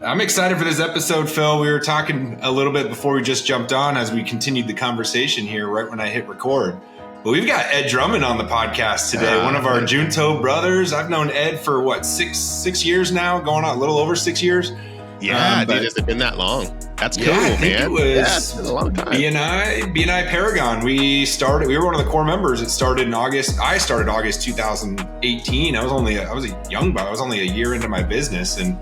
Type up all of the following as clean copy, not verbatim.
I'm excited for this episode, Phil. We were talking a little bit before we just jumped on as we continued the conversation here right when I hit record. But we've got Ed Drummond on the podcast today, one of our Junto brothers. I've known Ed for six years now, going on a little over 6 years. Yeah, dude, has it been that long? That's cool, man. It was, it's been a long time. BNI Paragon. We were one of the core members. It started in August. I started August 2018. I was a young buck. I was only a year into my business, and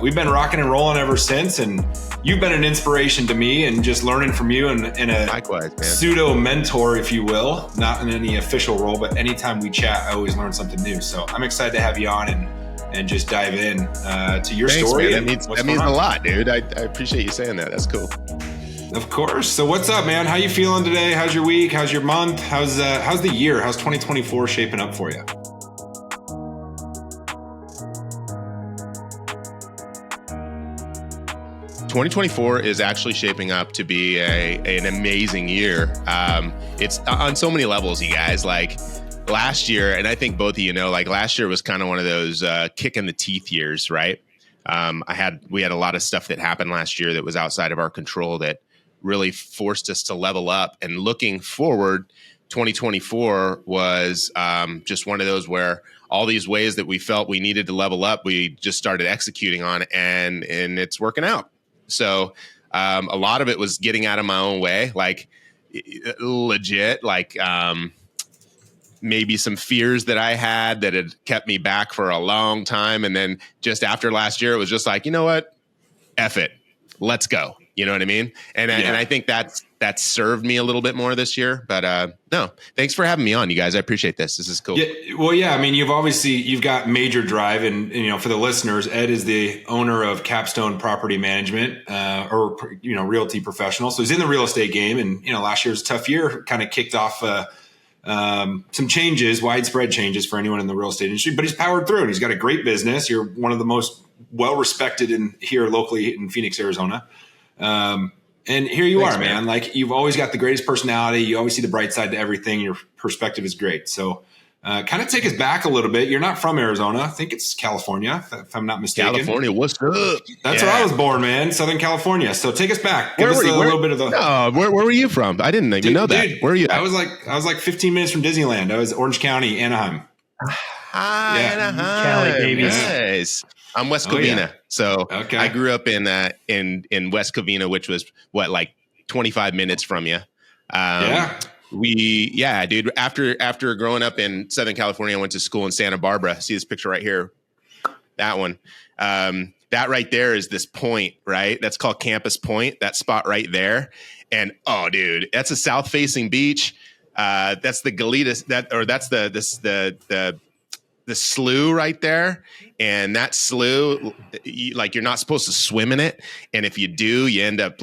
we've been rocking and rolling ever since. And you've been an inspiration to me, and just learning from you and a likewise, man. Pseudo mentor, if you will, not in any official role, but anytime we chat, I always learn something new. So I'm excited to have you on and just dive in to your story. Man. That means a lot, dude. I appreciate you saying that. That's cool. Of course. So what's up, man? How you feeling today? How's your week? How's your month? How's the year? How's 2024 shaping up for you? ...2024 is actually shaping up to be an amazing year. It's on so many levels, you guys. Like last year, and I think both of you know, like last year was kind of one of those kick in the teeth years, right? We had a lot of stuff that happened last year that was outside of our control that really forced us to level up. And looking forward, 2024 was just one of those where all these ways that we felt we needed to level up, we just started executing on, and it's working out. So a lot of it was getting out of my own way, like legit, like maybe some fears that I had that had kept me back for a long time. And then just after last year, it was just like, you know what? F it. Let's go. You know what I mean? And I think that's served me a little bit more this year. But no, thanks for having me on, you guys. I appreciate this. This is cool. Yeah, well, yeah. I mean, you've got major drive, and for the listeners, Ed is the owner of Capstone Property Management, or realty professional. So he's in the real estate game, and last year was a tough year. Kind of kicked off some changes, widespread changes for anyone in the real estate industry. But he's powered through, and he's got a great business. You're one of the most well respected here locally in Phoenix, Arizona. And here you are, man. Like, you've always got the greatest personality. You always see the bright side to everything. Your perspective is great. So kind of take us back a little bit. You're not from Arizona. I think it's California, if I'm not mistaken. California, what's up? That's where I was born, man. Southern California. So take us back. Give us a little bit of the... No, where were you from? I didn't even know that. Dude, where are you at? I was like 15 minutes from Disneyland. I was Orange County, Anaheim. Hi, Anaheim. Cali babies. Nice. I'm West Covina. Yeah. So okay. I grew up in West Covina, which was like 25 minutes from you. Dude, after growing up in Southern California, I went to school in Santa Barbara. See this picture right here? That one. That right there is this point, right? That's called Campus Point, that spot right there. And oh, dude, that's a south facing beach. That's the Galitas, the slough right there. And that slough, you're not supposed to swim in it. And if you do, you end up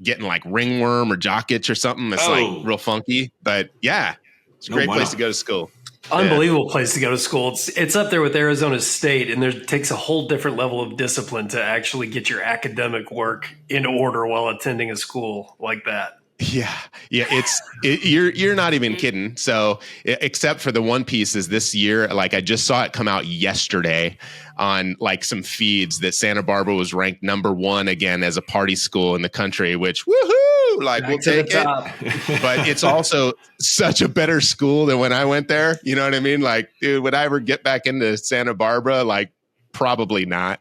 getting ringworm or jock itch or something. It's real funky, but yeah, it's a great place to go to school. Unbelievable place to go to school. It's up there with Arizona State, and it takes a whole different level of discipline to actually get your academic work in order while attending a school like that. Yeah. You're not even kidding. So except for the one piece is this year, I just saw it come out yesterday on some feeds that Santa Barbara was ranked number 1 again as a party school in the country, which woohoo, we'll take it. But it's also such a better school than when I went there. You know what I mean? Dude, would I ever get back into Santa Barbara? Probably not.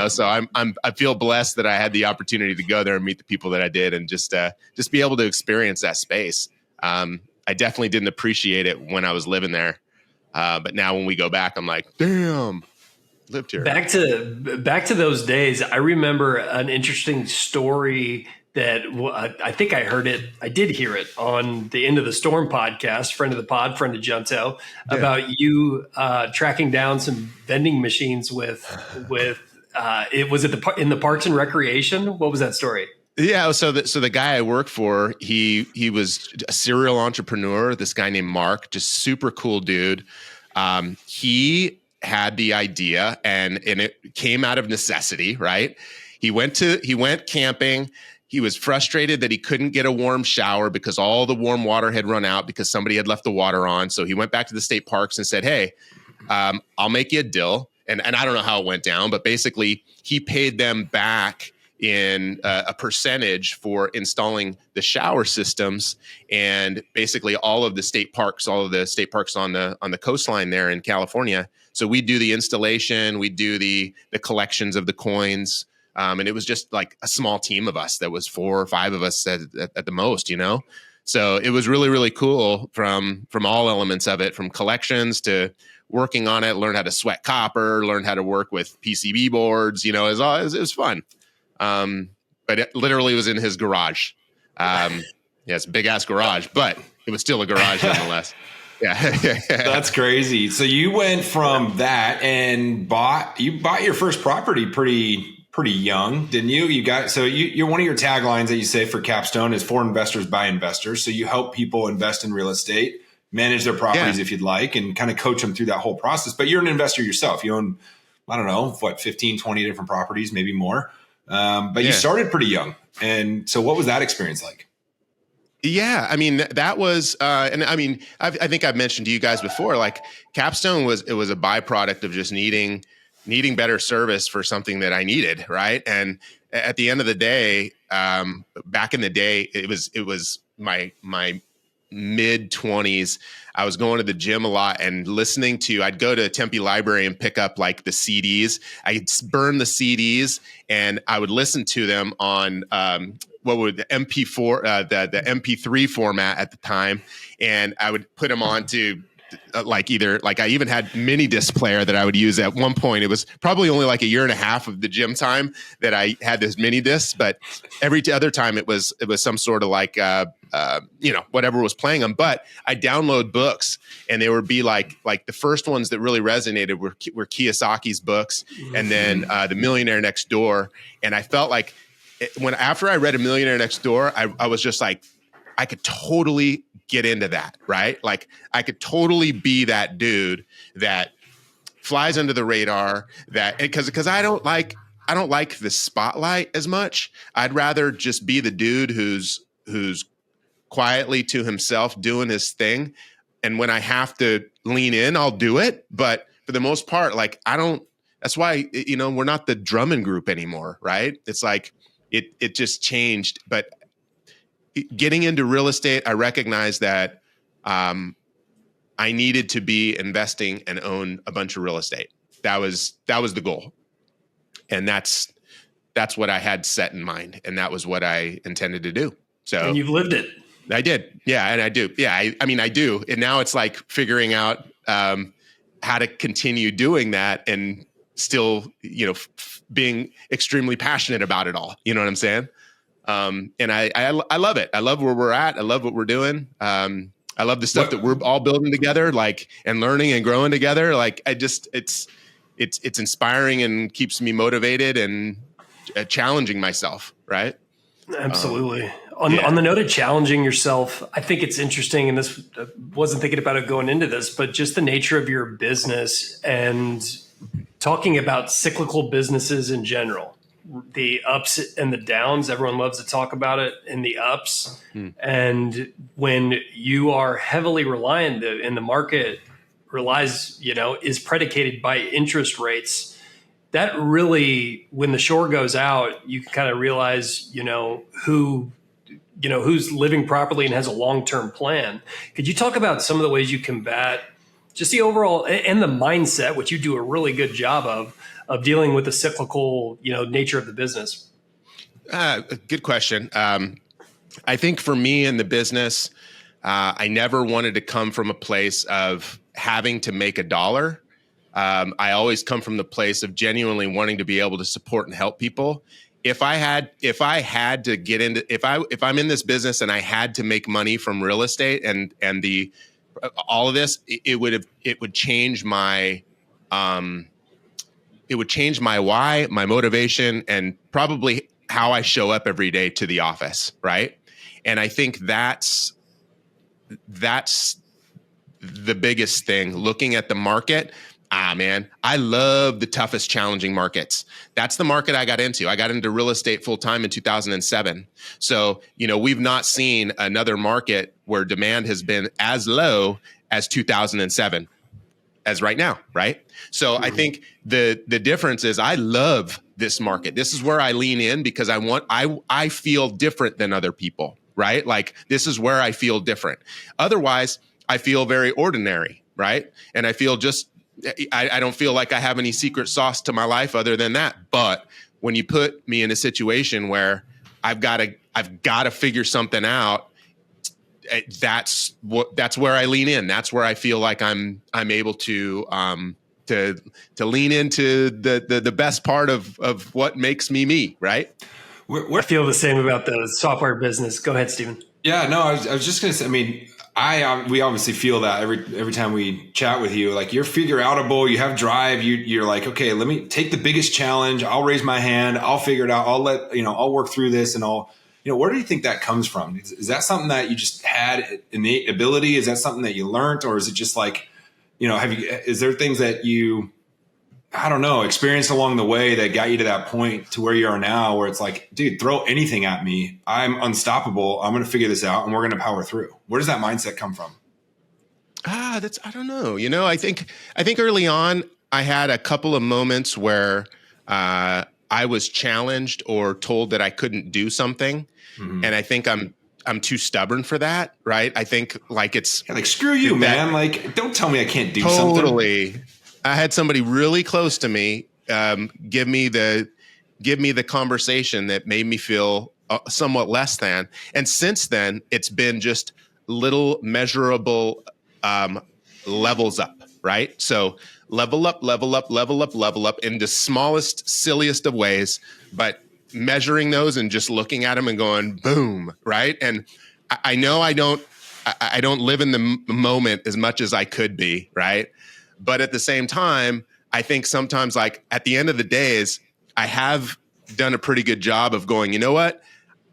So I feel blessed that I had the opportunity to go there and meet the people that I did, and just be able to experience that space. I definitely didn't appreciate it when I was living there, but now when we go back, I'm like, damn, lived here. Back to those days. I remember an interesting story that I think I did hear it on the End of the Storm podcast, friend of the pod, friend of Junto, about you tracking down some vending machines with it was in the Parks and Recreation. What was that story? Yeah, so the guy I work for, he was a serial entrepreneur. This guy named Mark, just super cool dude. He had the idea, and it came out of necessity, right? He went camping. He was frustrated that he couldn't get a warm shower because all the warm water had run out because somebody had left the water on. So he went back to the state parks and said, "Hey, I'll make you a deal. and I don't know how it went down, but basically he paid them back in a percentage for installing the shower systems, and basically all of the state parks on the coastline there in California. So we do the installation, we do the collections of the coins. And it was just like a small team of us. That was 4 or 5 of us at the most, So it was really, really cool from all elements of it, from collections to working on it, learned how to sweat copper, learned how to work with PCB boards. It was fun. But it literally was in his garage. It's a big ass garage, but it was still a garage nonetheless. Yeah. That's crazy. So you went from that and bought your first property pretty young, didn't you? You're one of your taglines that you say for Capstone is for investors by investors. So you help people invest in real estate, manage their properties if you'd like, and kind of coach them through that whole process. But you're an investor yourself. You own, I don't know, 15, 20 different properties, maybe more. But you started pretty young. And so what was that experience like? Yeah, I mean, that was, and I mean, I think I've mentioned to you guys before, like Capstone was a byproduct of just needing better service for something that I needed, right? And at the end of the day, back in the day, it was my mid 20s. I was going to the gym a lot and I'd go to Tempe Library and pick up like the CDs. I'd burn the CDs and I would listen to them on the MP4, the MP3 format at the time, and I would put them on to I even had mini disc player that I would use at one point. It was probably only like a year and a half of the gym time that I had this mini disc, but every other time it was some sort of whatever was playing them. But I download books, and they would be like the first ones that really resonated were Kiyosaki's books, and then The Millionaire Next Door. And I felt like after I read A Millionaire Next Door, I was just like, I could totally get into that, right? Like I could totally be that dude that flies under the radar, that because I don't like the spotlight as much. I'd rather just be the dude who's quietly to himself doing his thing. And when I have to lean in, I'll do it. But for the most part, that's why, we're not the Drummond group anymore, right? It's like, it just changed. But getting into real estate, I recognized that I needed to be investing and own a bunch of real estate. That was the goal. And that's what I had set in mind. And that was what I intended to do. So, and you've lived it. I did. Yeah. And I do. Yeah. I mean, I do. And now it's like figuring out how to continue doing that and still, being extremely passionate about it all. You know what I'm saying? And I love it. I love where we're at. I love what we're doing. I love the stuff that we're all building together, and learning and growing together. It's inspiring and keeps me motivated and challenging myself. Right. Absolutely. On the note of challenging yourself, I think it's interesting, and this wasn't thinking about it going into this, but just the nature of your business and talking about cyclical businesses in general, the ups and the downs. Everyone loves to talk about it in the ups. And when you are heavily reliant and the market relies, is predicated by interest rates, that really, when the shore goes out, you can kind of realize, who's living properly and has a long-term plan. Could you talk about some of the ways you combat just the overall and the mindset, which you do a really good job of dealing with the cyclical, nature of the business? Good question. I think for me in the business, I never wanted to come from a place of having to make a dollar. I always come from the place of genuinely wanting to be able to support and help people. If I had to get into, if I'm in this business and I had to make money from real estate and all of this, it would change my why, my motivation, and probably how I show up every day to the office. Right. And I think that's the biggest thing, looking at the market. Man, I love the toughest, challenging markets. That's the market I got into. I got into real estate full time in 2007. So, we've not seen another market where demand has been as low as 2007. as right now, right? So I think the difference is I love this market. This is where I lean in because I feel different than other people, right? Like this is where I feel different. Otherwise, I feel very ordinary, right? And I feel I don't feel like I have any secret sauce to my life other than that. But when you put me in a situation where I've got to figure something out, that's where I lean in. That's where I feel like I'm able to lean into the best part of what makes me, right? I feel the same about the software business. Go ahead, Stephen. Yeah, no, I was just going to say, I mean, we obviously feel that every time we chat with you, like you're figure outable, you have drive, you're like, okay, let me take the biggest challenge. I'll raise my hand. I'll figure it out. I'll work through this and where do you think that comes from? Is that something that you just had innate ability? Is that something that you learned, or is it just like, is there things that you, I don't know, experienced along the way that got you to that point to where you are now, where it's like, dude, throw anything at me. I'm unstoppable. I'm going to figure this out and we're going to power through. Where does that mindset come from? I don't know. I think early on I had a couple of moments where I was challenged or told that I couldn't do something. Mm-hmm. And I think I'm too stubborn for that. Right. I think like it's like, screw you, man. Like, don't tell me I can't do something. Totally. I had somebody really close to me give me the conversation that made me feel somewhat less than. And since then, it's been just little measurable levels up, right? So level up in the smallest, silliest of ways, but measuring those and just looking at them and going, boom, right? And I know I don't live in the moment as much as I could be, right? But at the same time, I think sometimes like at the end of the days, I have done a pretty good job of going, you know what?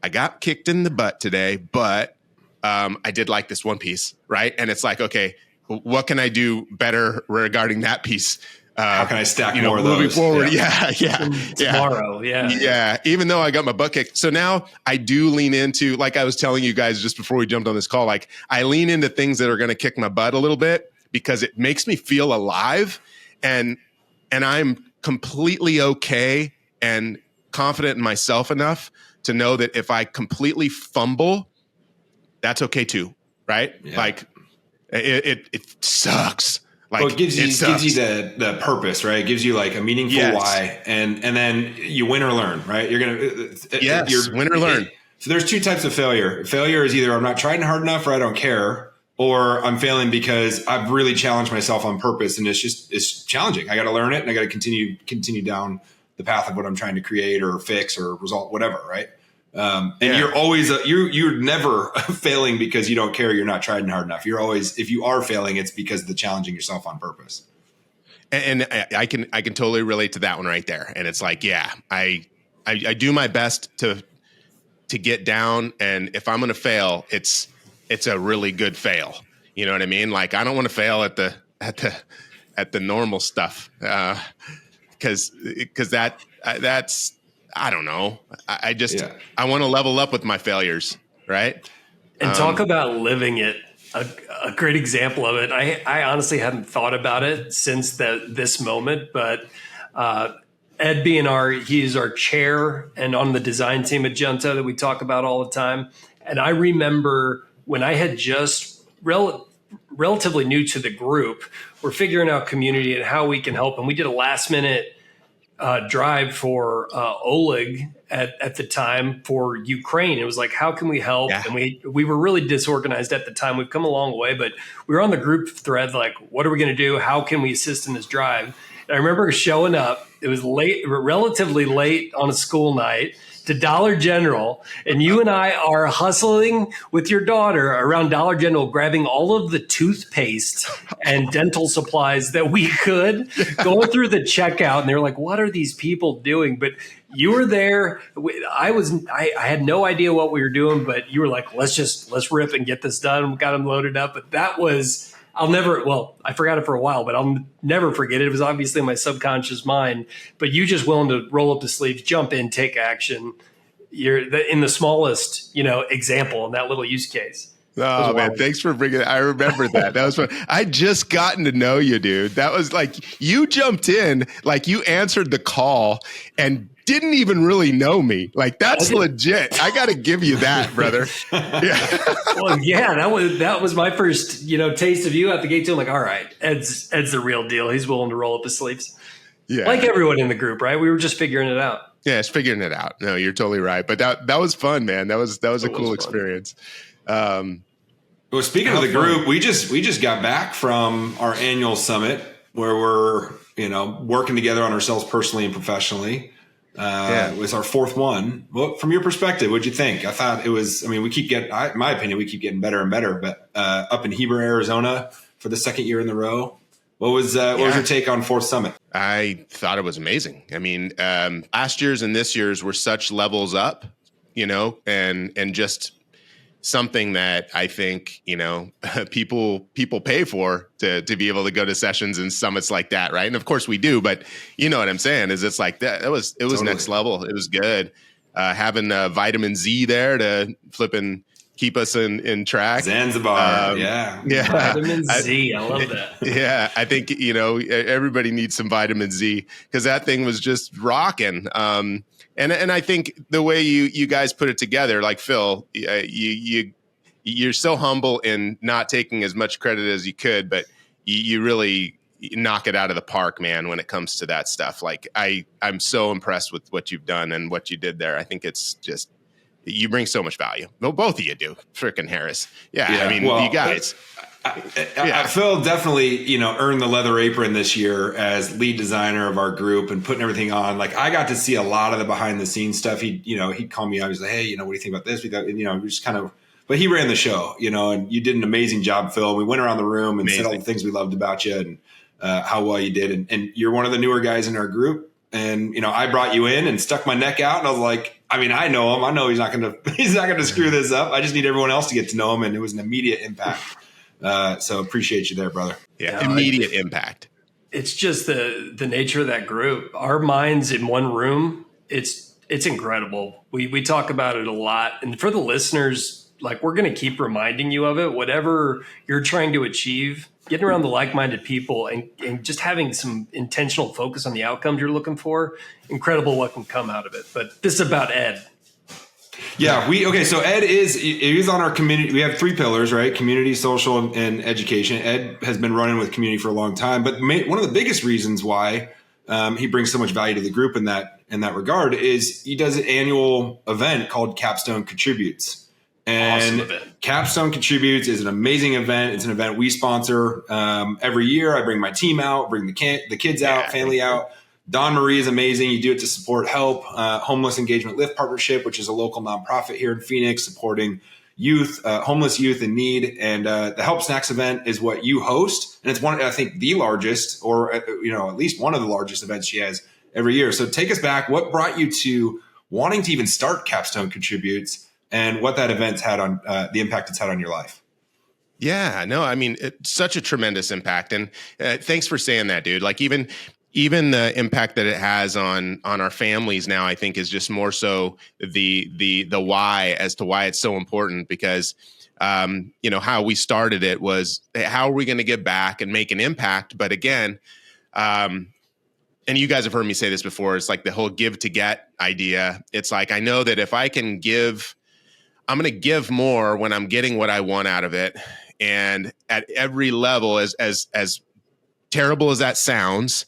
I got kicked in the butt today, but I did like this one piece, right? And it's like, okay, what can I do better regarding that piece? How can I stack more of moving those? forward? Yeah. Tomorrow, yeah. Even though I got my butt kicked, so now I do lean into, like I was telling you guys just before we jumped on this call, like I lean into things that are going to kick my butt a little bit because it makes me feel alive, and I'm completely okay and confident in myself enough to know that if I completely fumble, that's okay too, right? Yeah. Like it sucks. Like, well, it gives you the purpose, right? It gives you like a meaningful why, and then you win or learn, right? You're win or learn. So there's two types of failure. Failure is either I'm not trying hard enough or I don't care, or I'm failing because I've really challenged myself on purpose, and it's challenging. I got to learn it, and I got to continue down the path of what I'm trying to create or fix or result, whatever, right? You're always you're never failing because you don't care. You're not trying hard enough. You're always, if you are failing, it's because of the challenging yourself on purpose. And I can totally relate to that one right there. And it's like, yeah, I do my best to get down, and if I'm going to fail, it's a really good fail. You know what I mean? Like I don't want to fail at the normal stuff because that's. I don't know. I want to level up with my failures, right? And talk about living it. A great example of it. I honestly hadn't thought about it since this moment, but Ed being he's our chair and on the design team at Junto that we talk about all the time. And I remember when I had just relatively new to the group, we're figuring out community and how we can help. And we did a last minute drive for Oleg at the time for Ukraine. It was like, how can we help? Yeah. And we were really disorganized at the time. We've come a long way, but we were on the group thread, like, what are we going to do? How can we assist in this drive? And I remember showing up. It was late, relatively late on a school night, to Dollar General, and you and I are hustling with your daughter around Dollar General, grabbing all of the toothpaste and dental supplies that we could, going through the checkout, and they're like, what are these people doing? But you were there. I had no idea what we were doing, but you were like, let's rip and get this done. We got them loaded up. But that was, I forgot it for a while, but I'll never forget it. It was obviously in my subconscious mind, but you just willing to roll up the sleeves, jump in, take action. You're in the smallest, example in that little use case. Oh man, thanks for bringing it. I remember that. That was fun. I just gotten to know you, dude. That was like, you jumped in, like you answered the call and didn't even really know me. Like that's legit. I got to give you that, brother. Yeah. Well, yeah, that was my first, taste of you out the gate too. I'm like, all right, Ed's the real deal. He's willing to roll up his sleeves. Yeah. Like everyone in the group, right? We were just figuring it out. Yeah, it's figuring it out. No, you're totally right. But that was fun, man. That was a cool experience. Well, speaking of the group, we just got back from our annual summit where we're working together on ourselves personally and professionally. It was our fourth one. Well, from your perspective, what'd you think? I thought it was. I mean, we keep getting, in my opinion, we keep getting better and better. But up in Heber, Arizona, for the second year in a row, what was your take on fourth summit? I thought it was amazing. I mean, last year's and this year's were such levels up, and just something that I think, people pay for to be able to go to sessions and summits like that. Right. And of course we do, but you know what I'm saying is it's like that. It was totally next level. It was good. Having vitamin Z there to keep us in track. Zanzibar. Yeah. Vitamin Z. I love that. Yeah. I think, everybody needs some vitamin Z because that thing was just rocking. And I think the way you guys put it together, like Phil, you're so humble in not taking as much credit as you could, but you really knock it out of the park, man, when it comes to that stuff. Like I'm so impressed with what you've done and what you did there. I think it's just, you bring so much value. Well, both of you do, frickin' Harris. Yeah. I mean, you guys. Phil definitely, earned the leather apron this year as lead designer of our group and putting everything on. Like I got to see a lot of the behind the scenes stuff. He'd call me up. He's like, hey, what do you think about this? We got, we just kind of, but he ran the show, and you did an amazing job, Phil. We went around the room and said all the things we loved about you and how well you did. And you're one of the newer guys in our group. And, I brought you in and stuck my neck out and I was like, I know him. I know he's not going to screw this up. I just need everyone else to get to know him. And it was an immediate impact. So appreciate you there, brother. Yeah. Immediate impact. It's just the nature of that group. Our minds in one room. It's incredible. We talk about it a lot. And for the listeners, like we're going to keep reminding you of it, whatever you're trying to achieve, getting around the like-minded people and just having some intentional focus on the outcomes you're looking for. Incredible what can come out of it. But this is about Ed. Yeah. So Ed is on our community. We have 3 pillars, right? Community, social, and education. Ed has been running with community for a long time, but one of the biggest reasons why he brings so much value to the group in that regard is he does an annual event called Capstone Contributes. And awesome event. Capstone Contributes is an amazing event. It's an event we sponsor every year. I bring my team out, bring the kids out, family out. Don Marie is amazing. You do it to support HELP, Homeless Engagement Lift Partnership, which is a local nonprofit here in Phoenix supporting youth, homeless youth in need. And the Help Snacks event is what you host. And it's I think, the largest or, at least one of the largest events she has every year. So take us back. What brought you to wanting to even start Capstone Contributes and what that event's had on the impact it's had on your life? Yeah, no, I mean, it's such a tremendous impact. And thanks for saying that, dude. Like even the impact that it has on our families now, I think is just more so the why as to why it's so important because, how we started it was how are we going to give back and make an impact? But again, and you guys have heard me say this before, it's like the whole give to get idea. It's like, I know that if I can give, I'm going to give more when I'm getting what I want out of it. And at every level, as terrible as that sounds,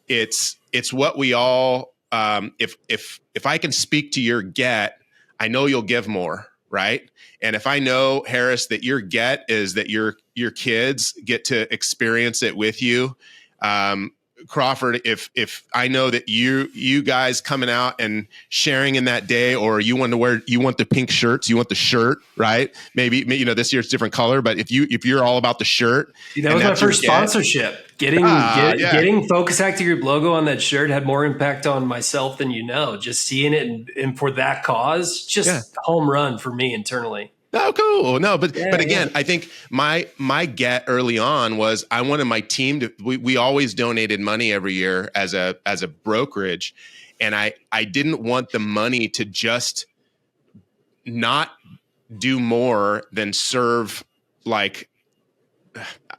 it's what we all, if I can speak to your get, I know you'll give more. Right. And if I know, Harris, that your get is that your kids get to experience it with you, Crawford, if I know that you guys coming out and sharing in that day, or you want the pink shirts, you want the shirt, right? Maybe this year's different color, but if you're all about the shirt, that was my first sponsorship. Getting Focus Active Group logo on that shirt had more impact on myself than just seeing it and for that cause, just home run for me internally. Oh, cool. No, but again, I think my get early on was I wanted my team to, we always donated money every year as a brokerage. And I didn't want the money to just not do more than serve, like,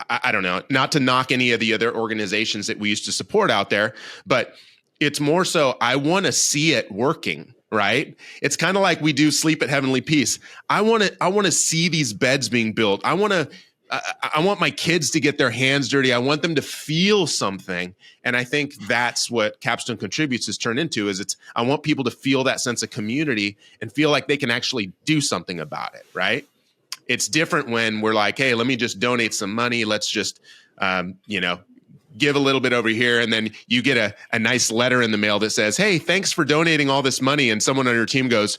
I don't know, not to knock any of the other organizations that we used to support out there, but it's more so I want to see it working, right? It's kind of like we do Sleep at Heavenly Peace. I want to see these beds being built. I want my kids to get their hands dirty. I want them to feel something. And I think that's what Capstone Contributes has turned into, is I want people to feel that sense of community and feel like they can actually do something about it, right? It's different when we're like, hey, let me just donate some money. Let's just, give a little bit over here. And then you get a nice letter in the mail that says, hey, thanks for donating all this money. And someone on your team goes,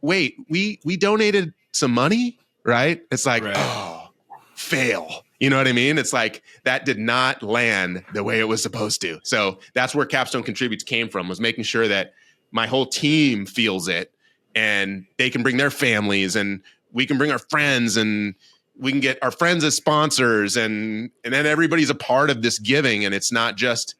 wait, we donated some money, right? It's like, right. Oh, fail. You know what I mean? It's like that did not land the way it was supposed to. So that's where Capstone Contributes came from, was making sure that my whole team feels it and they can bring their families and we can bring our friends and we can get our friends as sponsors and then everybody's a part of this giving. And it's not just,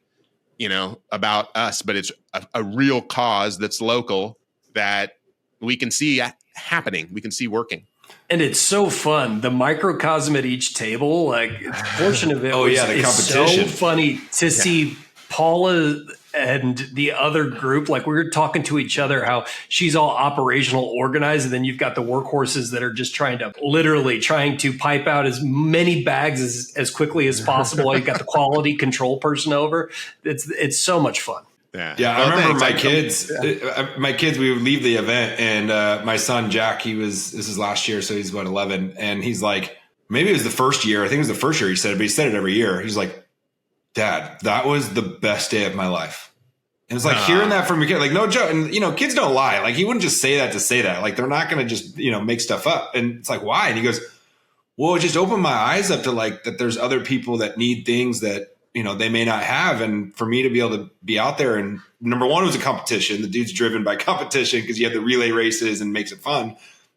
about us, but it's a real cause that's local that we can see happening. We can see working. And it's so fun. The microcosm at each table, like a portion of it the competition. So funny to see Paula and the other group. Like, we were talking to each other how she's all operational organized, and then you've got the workhorses that are just trying to pipe out as many bags as quickly as possible. While you've got the quality control person over. It's so much fun. Yeah. I remember my kids, we would leave the event and my son, Jack, this is last year. So he's about 11. And he's like, maybe it was the first year. I think it was the first year he said it, but he said it every year. He's like, Dad, that was the best day of my life. And it's like hearing that from your kid, like, no joke. And, kids don't lie. Like, he wouldn't just say that to say that. Like, they're not going to just, make stuff up. And it's like, why? And he goes, well, it just opened my eyes up to like that there's other people that need things that, they may not have. And for me to be able to be out there, and number one, it was a competition. The dude's driven by competition because you have the relay races and makes it fun.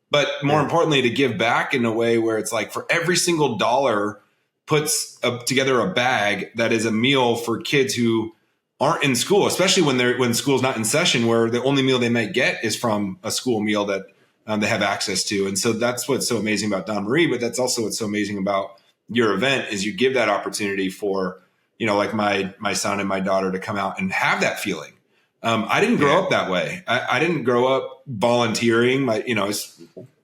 But more importantly, to give back in a way where it's like for every single dollar puts together a bag that is a meal for kids who aren't in school, especially when school's not in session, where the only meal they might get is from a school meal that they have access to. And so that's what's so amazing about Don Marie, but that's also what's so amazing about your event is you give that opportunity for, like my son and my daughter to come out and have that feeling. I didn't grow up that way. I didn't grow up volunteering.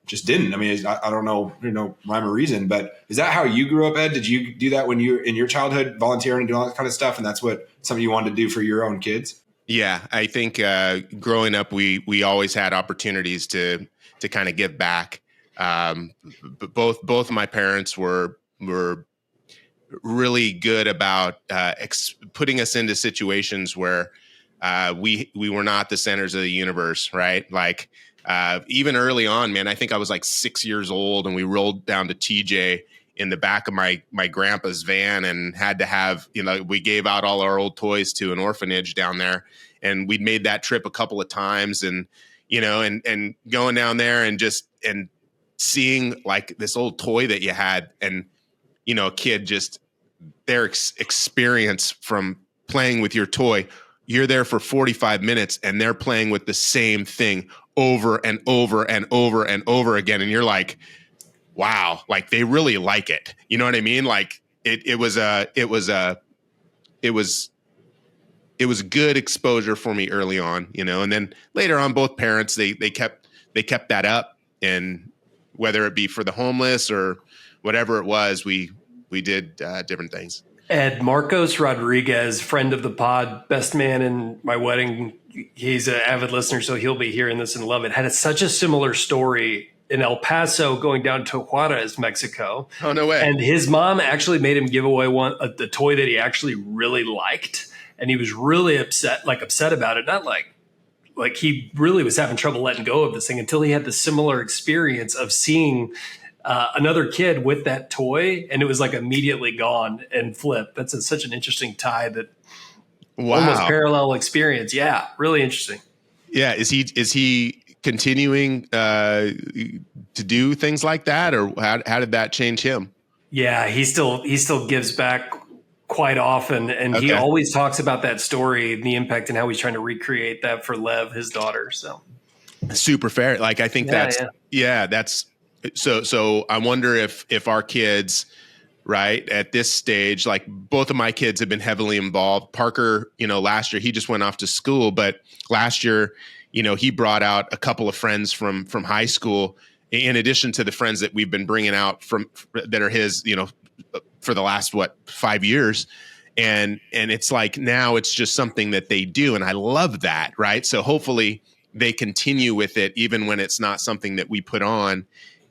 Just didn't. I mean, I don't know, rhyme or reason, but is that how you grew up, Ed? Did you do that when you were in your childhood, volunteering and doing all that kind of stuff? And that's something you wanted to do for your own kids? Yeah, I think growing up, we always had opportunities to kind of give back. But both my parents were really good about putting us into situations where we were not the centers of the universe, right? Like even early on, man, I think I was like 6 years old and we rolled down to TJ in the back of my grandpa's van and had to have, we gave out all our old toys to an orphanage down there. And we'd made that trip a couple of times and, and going down there and seeing like this old toy that you had and, a kid just their experience from playing with your toy. You're there for 45 minutes and they're playing with the same thing over and over and over and over again. And you're like, wow, like they really like it. You know what I mean? Like it was good exposure for me early on, and then later on, both parents, they kept that up, and whether it be for the homeless or whatever it was, we did different things. Ed, Marcos Rodriguez, friend of the pod, best man in my wedding. He's an avid listener, so he'll be hearing this and love it. Had such a similar story in El Paso going down to Juarez, Mexico. Oh, no way. And his mom actually made him give away the toy that he actually really liked. And he was really upset about it. Not like he really was having trouble letting go of this thing until he had the similar experience of seeing another kid with that toy, and it was like immediately gone and flipped. That's such an interesting tie that almost parallel experience. Yeah, really interesting. Yeah, is he continuing to do things like that, or how did that change him? Yeah, he still gives back quite often, and he always talks about that story and the impact and how he's trying to recreate that for Lev, his daughter. So super fair. Like, I think that's so I wonder if our kids, right, at this stage, like both of my kids have been heavily involved. Parker, last year he just went off to school, but last year, he brought out a couple of friends from high school, in addition to the friends that we've been bringing out that are his, for the last 5 years. And it's like, now it's just something that they do. And I love that. Right. So hopefully they continue with it, even when it's not something that we put on,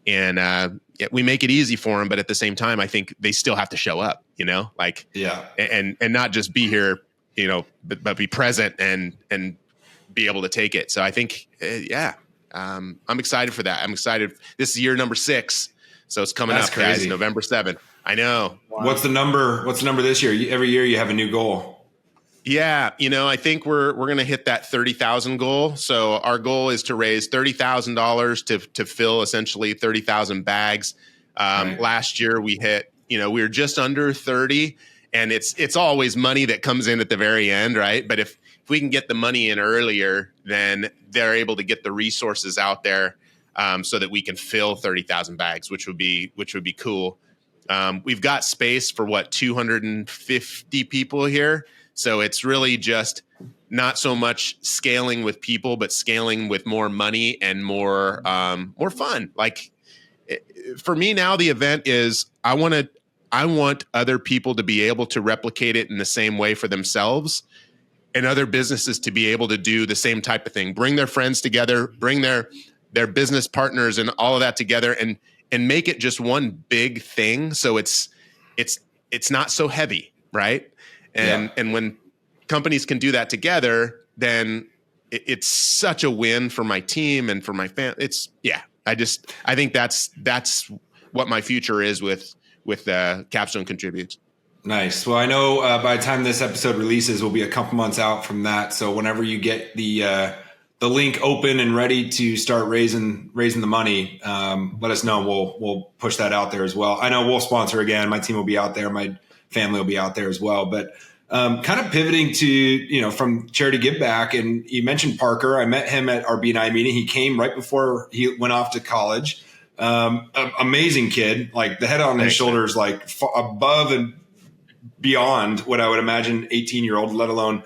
and we make it easy for them. But at the same time, I think they still have to show up, and not just be here, but be present and be able to take it. So I think, I'm excited for that. I'm excited. This is year number 6. So it's coming up, guys, November 7th. I know. Wow. What's the number this year? Every year you have a new goal. Yeah. I think we're going to hit that 30,000 goal. So our goal is to raise $30,000 to fill essentially 30,000 bags. Right. Last year we hit, we were just under 30, and it's always money that comes in at the very end. Right. But if we can get the money in earlier, then they're able to get the resources out there, so that we can fill 30,000 bags, which would be cool. We've got space for 250 people here. So it's really just not so much scaling with people, but scaling with more money and more fun. Like, for me now, the event is I want other people to be able to replicate it in the same way for themselves, and other businesses to be able to do the same type of thing. Bring their friends together, bring their business partners and all of that together, and make it just one big thing. So it's not so heavy, right? And when companies can do that together, then it's such a win for my team and for my family. I think that's what my future is with Capstone Contributes. Nice. Well, I know by the time this episode releases, we'll be a couple months out from that. So whenever you get the link open and ready to start raising the money, let us know. We'll push that out there as well. I know we'll sponsor again. My team will be out there. My family will be out there as well. But kind of pivoting to, from charity give back, and you mentioned Parker. I met him at our BNI meeting. He came right before he went off to college. Amazing kid, like the head on his shoulders, like above and beyond what I would imagine 18-year-old, let alone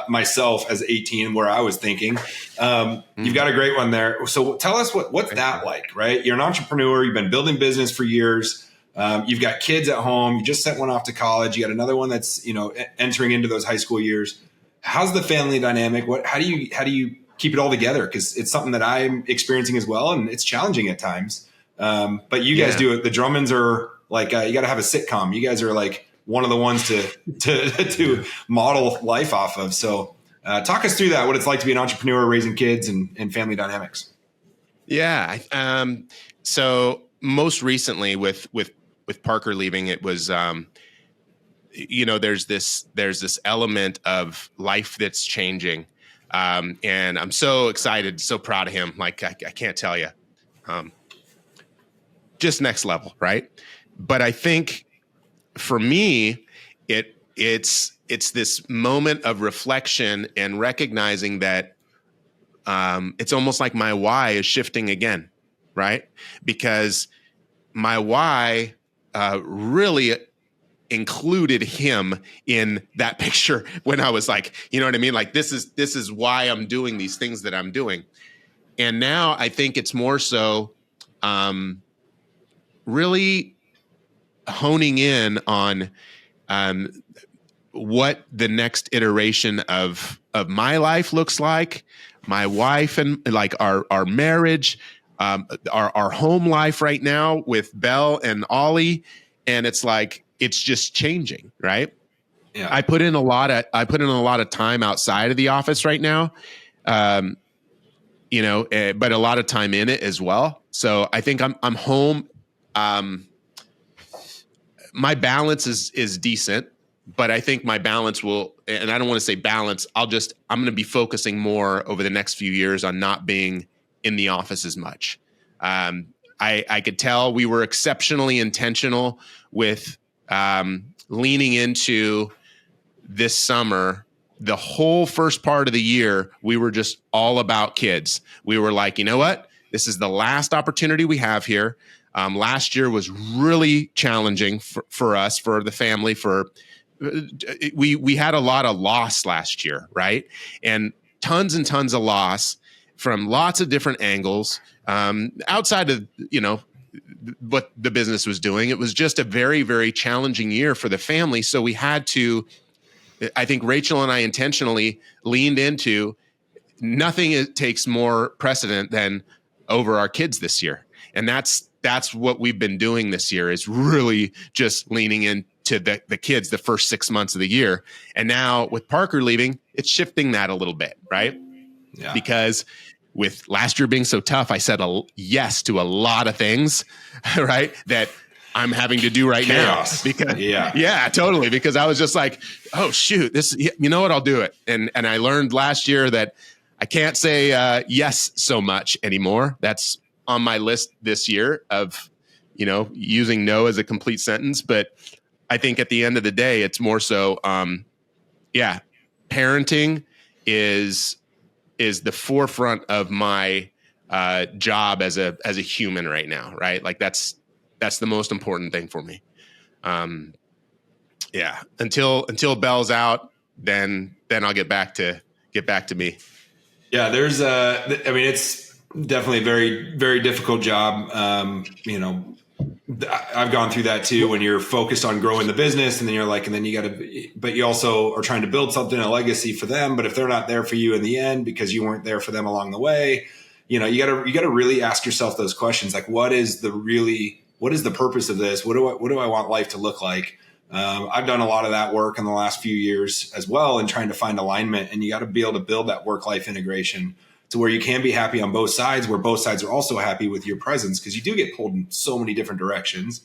myself as 18, where I was thinking. You've got a great one there. So tell us what's that like, right? You're an entrepreneur. You've been building business for years. You've got kids at home. You just sent one off to college. You got another one that's, entering into those high school years. How's the family dynamic? How do you keep it all together? Because it's something that I'm experiencing as well, and it's challenging at times. But you guys do it. The Drummonds are like, you got to have a sitcom. You guys are like one of the ones to model life off of. So talk us through that, what it's like to be an entrepreneur, raising kids, and family dynamics. Yeah. So most recently with Parker leaving, it was, there's this element of life that's changing. And I'm so excited, so proud of him. Like, I can't tell you, just next level. Right. But I think for me, it's this moment of reflection and recognizing that, it's almost like my why is shifting again. Right. Because my why, really included him in that picture when I was like, you know what I mean? Like, this is why I'm doing these things that I'm doing. And now I think it's more so, really honing in on, what the next iteration of my life looks like, my wife and like our marriage, our home life right now with Belle and Ollie. And it's like, it's just changing, right? Yeah. I put in a lot of time outside of the office right now, but a lot of time in it as well. So I think I'm home. My balance is decent, but I think my balance will, and I don't want to say balance. I'm going to be focusing more over the next few years on not being in the office as much. I could tell we were exceptionally intentional with leaning into this summer the whole first part of the year, we were just all about kids. We were like, you know what? This is the last opportunity we have here. Last year was really challenging for us, for the family. We had a lot of loss last year, right? And tons of loss from lots of different angles. Outside of what the business was doing, it was just a very, very challenging year for the family. So we had to. I think Rachel and I intentionally leaned into nothing takes more precedent than over our kids this year. And that's what we've been doing this year, is really just leaning into the kids the first 6 months of the year. And now with Parker leaving, it's shifting that a little bit, right? Yeah. Because with last year being so tough, I said yes to a lot of things, right? That I'm having to do right Chaos. now. Because yeah, totally. Because I was just like, oh shoot, you know what, I'll do it. And I learned last year that I can't say yes so much anymore. That's on my list this year of, using no as a complete sentence. But I think at the end of the day, it's more so, parenting is the forefront of my job as a human right now, right? Like that's the most important thing for me. Until Bell's out, then I'll get back to me. Yeah, there's it's definitely a very, very difficult job. I've gone through that too, when you're focused on growing the business and then you're like, and then but you also are trying to build something, a legacy for them. But if they're not there for you in the end, because you weren't there for them along the way, you gotta really ask yourself those questions. Like, what is the purpose of this? What do I want life to look like? I've done a lot of that work in the last few years as well, and trying to find alignment. And you got to be able to build that work-life integration to where you can be happy on both sides, where both sides are also happy with your presence, because you do get pulled in so many different directions.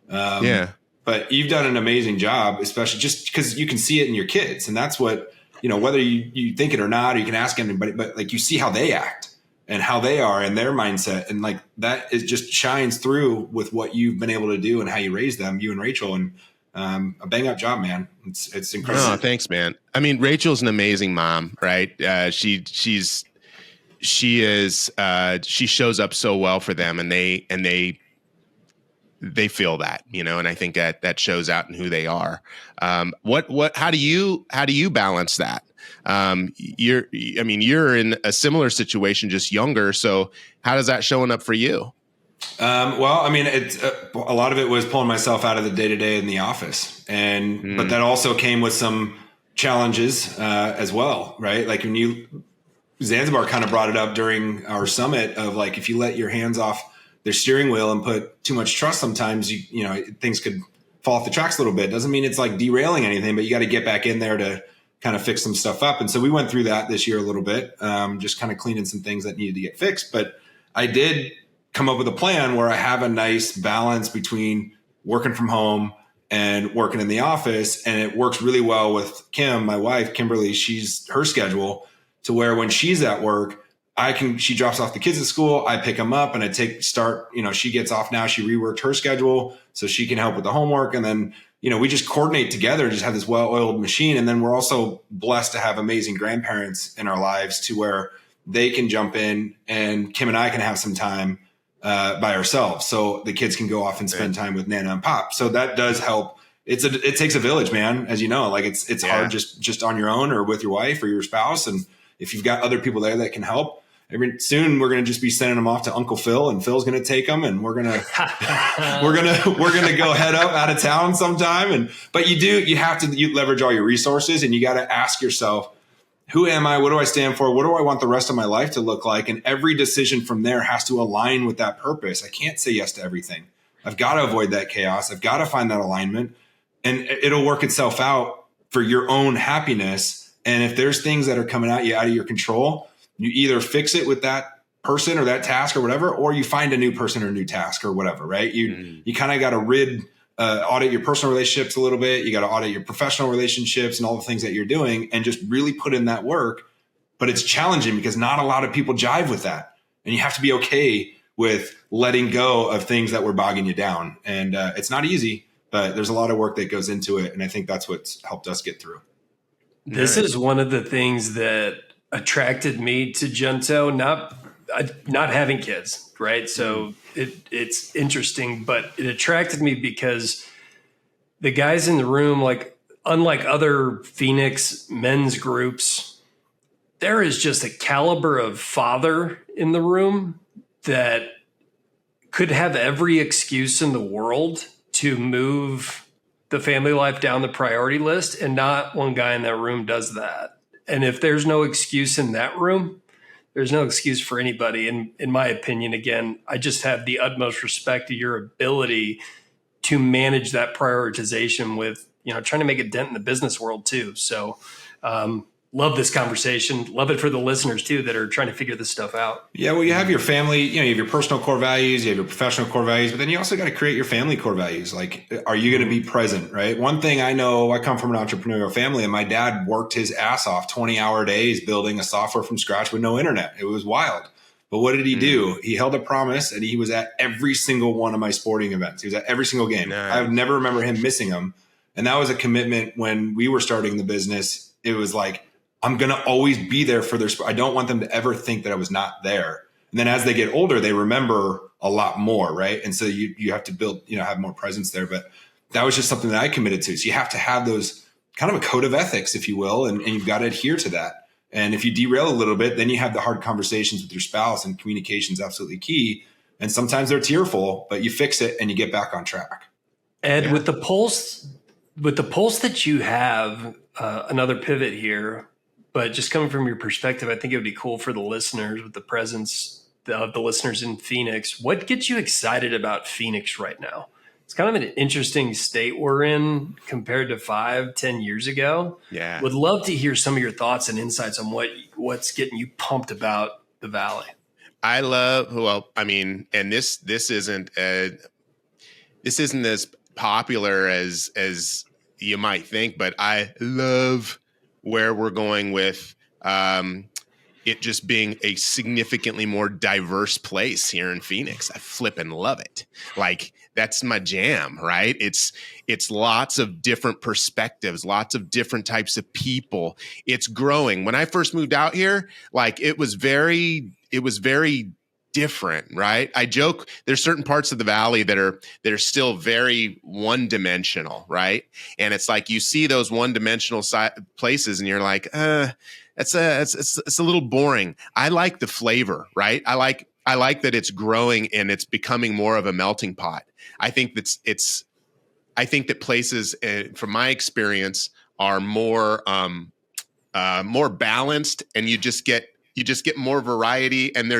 But you've done an amazing job, especially just because you can see it in your kids. And that's what, whether you think it or not, or you can ask anybody, but like you see how they act and how they are and their mindset. And like that is just shines through with what you've been able to do and how you raise them, you and Rachel. And a bang up job, man. It's incredible. Oh, thanks, man. I mean, Rachel's an amazing mom, right? She shows up so well for them, and they feel that, and I think that shows out in who they are. How do you balance that? You're in a similar situation, just younger. So how does that showing up for you? It's a lot of it was pulling myself out of the day-to-day in the office, but that also came with some challenges as well, right? Like Zanzibar kind of brought it up during our summit of like, if you let your hands off their steering wheel and put too much trust, sometimes things could fall off the tracks a little bit. Doesn't mean it's like derailing anything, but you got to get back in there to kind of fix some stuff up. And so we went through that this year a little bit, just kind of cleaning some things that needed to get fixed. But I did come up with a plan where I have a nice balance between working from home and working in the office. And it works really well with Kim, my wife, Kimberly. She's her schedule to where when she's at work, she drops off the kids at school. I pick them up and she gets off now. She reworked her schedule so she can help with the homework. And then, we just coordinate together, just have this well-oiled machine. And then we're also blessed to have amazing grandparents in our lives to where they can jump in and Kim and I can have some time by ourselves. So the kids can go off and spend time with Nana and Pop. So that does help. It takes a village, man. As you know, like it's hard just on your own or with your wife or your spouse. And if you've got other people there that can help, soon we're going to just be sending them off to Uncle Phil, and Phil's going to take them, and we're going to go head up out of town sometime. But you have to leverage all your resources, and you got to ask yourself, who am I? What do I stand for? What do I want the rest of my life to look like? And every decision from there has to align with that purpose. I can't say yes to everything. I've got to avoid that chaos. I've got to find that alignment, and it'll work itself out for your own happiness. And if there's things that are coming at you out of your control, you either fix it with that person or that task or whatever, or you find a new person or new task or whatever, right? You kind of got to audit your personal relationships a little bit. You got to audit your professional relationships and all the things that you're doing and just really put in that work. But it's challenging because not a lot of people jive with that. And you have to be okay with letting go of things that were bogging you down. And it's not easy, but there's a lot of work that goes into it. And I think that's what's helped us get through. This is one of the things that attracted me to Junto, not having kids, right? So it's interesting, but it attracted me because the guys in the room, like unlike other Phoenix men's groups, there is just a caliber of father in the room that could have every excuse in the world to move the family life down the priority list, and not one guy in that room does that. And if there's no excuse in that room, there's no excuse for anybody. And in my opinion, again, I just have the utmost respect to your ability to manage that prioritization with, trying to make a dent in the business world too. So, love this conversation. Love it for the listeners too that are trying to figure this stuff out. Yeah, well, you have your family, you have your personal core values, you have your professional core values, but then you also got to create your family core values. Like, are you going to be present, right? One thing I know, I come from an entrepreneurial family, and my dad worked his ass off 20-hour days building a software from scratch with no internet. It was wild. But what did he do? He held a promise, and he was at every single one of my sporting events. He was at every single game. Nice. I would never remember him missing them. And that was a commitment when we were starting the business. It was like, I'm going to always be there for their sport. I don't want them to ever think that I was not there. And then as they get older, they remember a lot more, right? And so you have to build, have more presence there. But that was just something that I committed to. So you have to have those kind of a code of ethics, if you will, and you've got to adhere to that. And if you derail a little bit, then you have the hard conversations with your spouse, and communication is absolutely key. And sometimes they're tearful, but you fix it and you get back on track. Ed, with the pulse that you have, another pivot here, but just coming from your perspective, I think it would be cool for the listeners, with the presence of the listeners in Phoenix. What gets you excited about Phoenix right now? It's kind of an interesting state we're in compared to 5-10 years ago. Yeah. Would love to hear some of your thoughts and insights on what's getting you pumped about the Valley. I love, and this isn't as popular as you might think, but I love where we're going with it just being a significantly more diverse place here in Phoenix. I flipping love it. Like, that's my jam, right? It's lots of different perspectives, lots of different types of people. It's growing. When I first moved out here, like, it was very different, right? I joke there's certain parts of the Valley that are still very one-dimensional, right? And it's like you see those one-dimensional places, and you're like, it's a little boring. I like the flavor, right? I like that it's growing and it's becoming more of a melting pot. I think that places, from my experience, are more balanced, and you just get more variety, and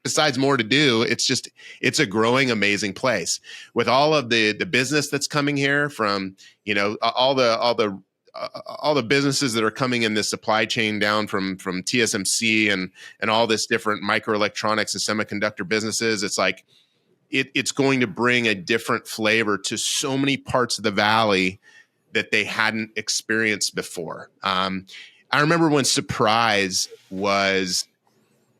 besides more to do, it's a growing, amazing place with all of the business that's coming here from, all the businesses that are coming in this supply chain down from TSMC and all this different microelectronics and semiconductor businesses. It's like, it's going to bring a different flavor to so many parts of the Valley that they hadn't experienced before. I remember when Surprise was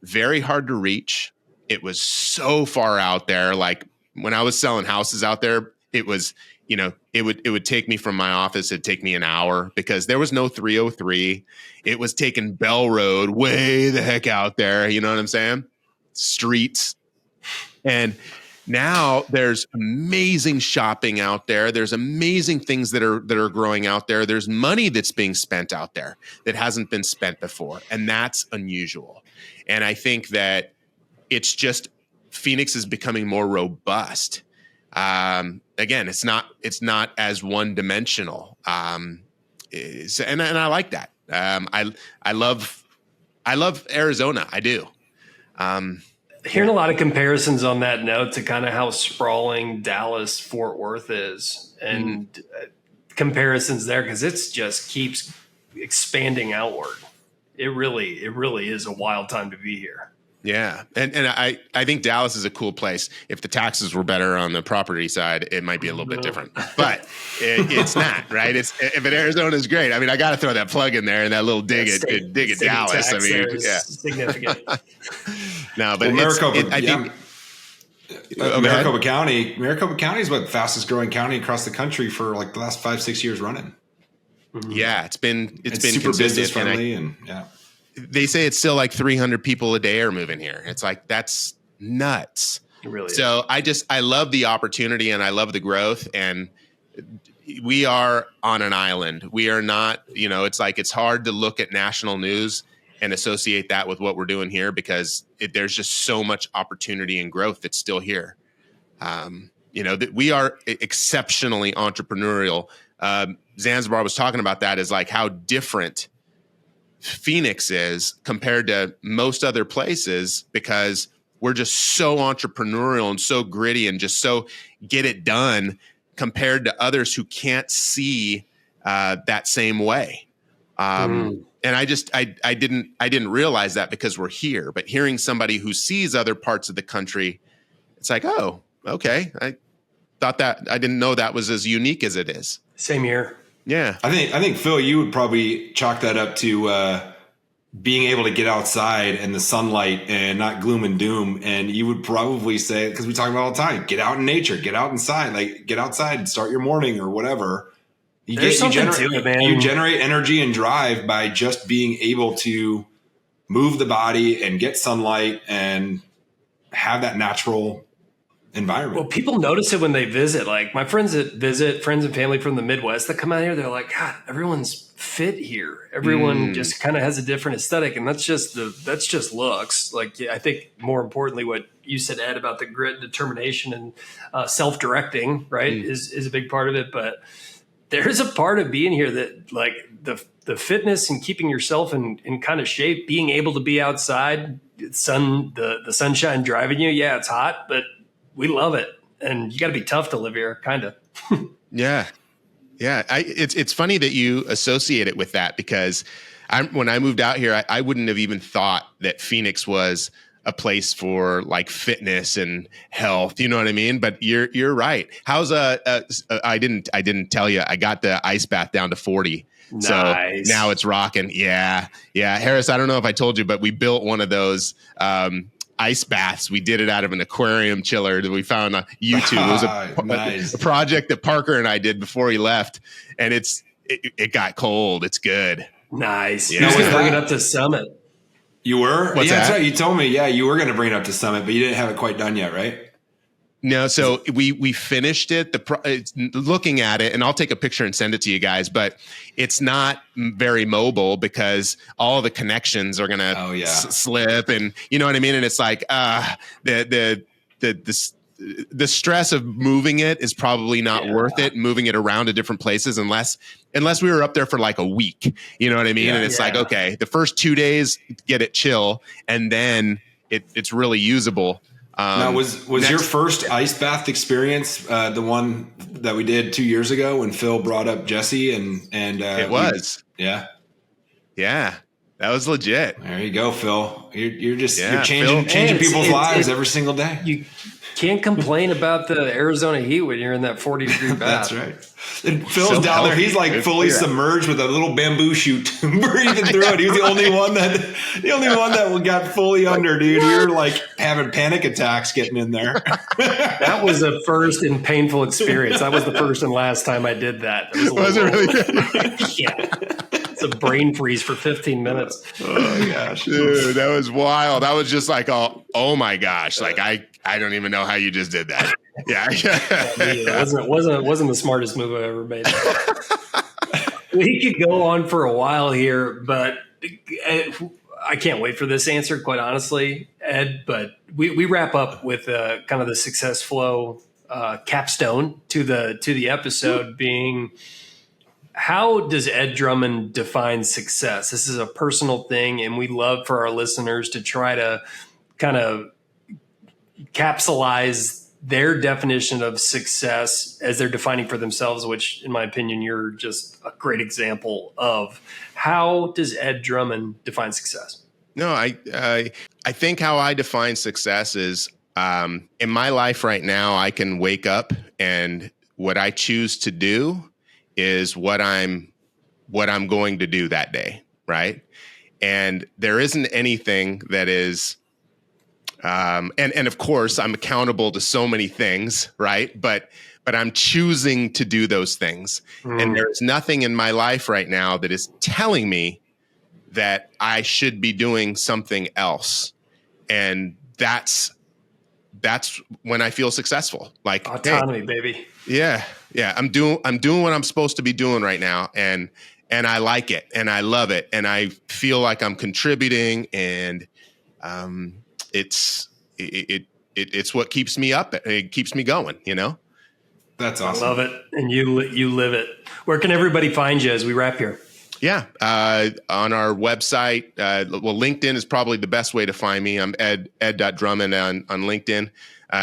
very hard to reach. It was so far out there. Like, when I was selling houses out there, it was, it would take me from my office. It'd take me an hour because there was no 303. It was taking Bell Road way the heck out there. You know what I'm saying? Streets. And now there's amazing shopping out there. There's amazing things that are growing out there. There's money that's being spent out there that hasn't been spent before. And that's unusual. And I think that it's just, Phoenix is becoming more robust. Again, it's not as one dimensional. And I like that. I love Arizona. I do. Hearing a lot of comparisons on that note to kind of how sprawling Dallas, Fort Worth is, and comparisons there, because it's just keeps expanding outward. It really is a wild time to be here. Yeah. And I think Dallas is a cool place. If the taxes were better on the property side, it might be a little bit different, but it's not, right? If Arizona is great. I got to throw that plug in there and that little dig at Dallas. Significant. No, but Maricopa County is what, the fastest growing county across the country for like the last 5-6 years running. Yeah, it's been super business consistent, friendly, and yeah. They say it's still like 300 people a day are moving here. It's like, that's nuts. It really So I love the opportunity and I love the growth, and we are on an island. We are not, it's like, it's hard to look at national news and associate that with what we're doing here, because there's just so much opportunity and growth that's still here. That we are exceptionally entrepreneurial. Zanzibar was talking about that, is like how different Phoenix is compared to most other places, because we're just so entrepreneurial and so gritty and just so get it done compared to others who can't see that same way. And I didn't realize that because we're here, but hearing somebody who sees other parts of the country, it's like, oh, okay. I didn't know that was as unique as it is. Same here. Yeah. I think Phil, you would probably chalk that up to being able to get outside and the sunlight and not gloom and doom. And you would probably say, because we talk about all the time, get out in nature, get out inside, like get outside and start your morning or whatever. You generate energy and drive by just being able to move the body and get sunlight and have that natural environment. Well, people notice it when they visit. Like my friends that visit, friends and family from the Midwest that come out here, they're like, God, everyone's fit here. Everyone just kind of has a different aesthetic, and that's just looks. Like I think more importantly, what you said, Ed, about the grit, and determination, and self-directing, right, is a big part of it. But there's a part of being here that, like the fitness and keeping yourself in kind of shape, being able to be outside, the sunshine driving you. Yeah, it's hot, but we love it, and you got to be tough to live here, kind of. Yeah. It's funny that you associate it with that, because when I moved out here, I wouldn't have even thought that Phoenix was a place for like fitness and health. You know what I mean? But you're right. How's I didn't tell you, I got the ice bath down to 40. Nice. So now it's rocking. Yeah. Harris, I don't know if I told you, but we built one of those ice baths. We did it out of an aquarium chiller that we found on YouTube. It was a project that Parker and I did before he left, and it got cold. It's good. Nice. Yeah. You was going to bring it up to Summit. You were? What's That's that? right. You told me, you were going to bring it up to Summit, but you didn't have it quite done yet, right? No, so we finished it. Looking at it, and I'll take a picture and send it to you guys. But it's not very mobile because all the connections are gonna slip, and you know what I mean. And it's like the stress of moving it is probably not worth it. Moving it around to different places, unless we were up there for like a week. You know what I mean? And it's like, okay, the first 2 days get it chill, and then it's really usable. Now, was your first ice bath experience the one that we did 2 years ago when Phil brought up Jesse and it was yeah, that was legit. There you go, Phil. You're changing people's lives every single day. You can't complain about the Arizona heat when you're in that 40-degree bath. That's right. And Phil's down there. He's like fully submerged with a little bamboo shoot, breathing through it. He was the only one that got fully under, dude. You're like having panic attacks getting in there. That was a first and painful experience. That was the first and last time I did that. Was it really good? Yeah. It's a brain freeze for 15 minutes. Oh gosh, dude, that was wild. I was just like, oh my gosh, like I don't even know how you just did that. Yeah, it wasn't the smartest move I ever made. We could go on for a while here, but I can't wait for this answer, quite honestly, Ed. But we wrap up with kind of the SuccessFlow capstone to the episode being. How does Ed Drummond define success? This is a personal thing, and we love for our listeners to try to kind of capsulize their definition of success as they're defining for themselves, which, in my opinion, you're just a great example of. How does Ed Drummond define success? No, I think how I define success is in my life right now, I can wake up and what I choose to do is what I'm going to do that day, right? And there isn't anything that is, and of course I'm accountable to so many things, right? But but I'm choosing to do those things. And there's nothing in my life right now that is telling me that I should be doing something else. And that's when I feel successful. Like autonomy, baby. Yeah. I'm doing what I'm supposed to be doing right now. And I like it and I love it. And I feel like I'm contributing, and it's what keeps me up. It keeps me going, That's awesome. I love it. And you live it. Where can everybody find you as we wrap here? Yeah. On our website, LinkedIn is probably the best way to find me. I'm ed.drummond on LinkedIn.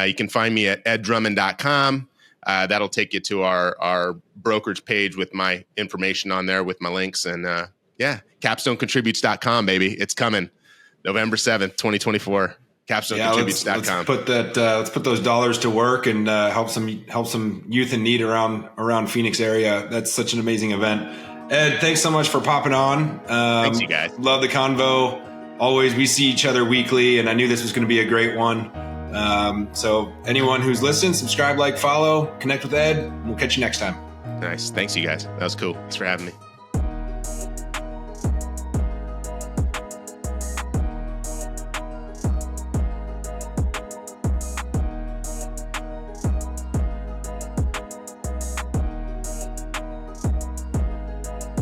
You can find me at eddrummond.com. That'll take you to our brokerage page with my information on there with my links. And capstonecontributes.com, baby. It's coming November 7th, 2024. CapstoneContributes.com. Let's put those dollars to work and help some youth in need around Phoenix area. That's such an amazing event. Ed, thanks so much for popping on. Thanks, you guys. Love the convo. Always, we see each other weekly, and I knew this was going to be a great one. So anyone who's listening, subscribe, like, follow, connect with Ed. We'll catch you next time. Nice. Thanks, you guys. That was cool. Thanks for having me.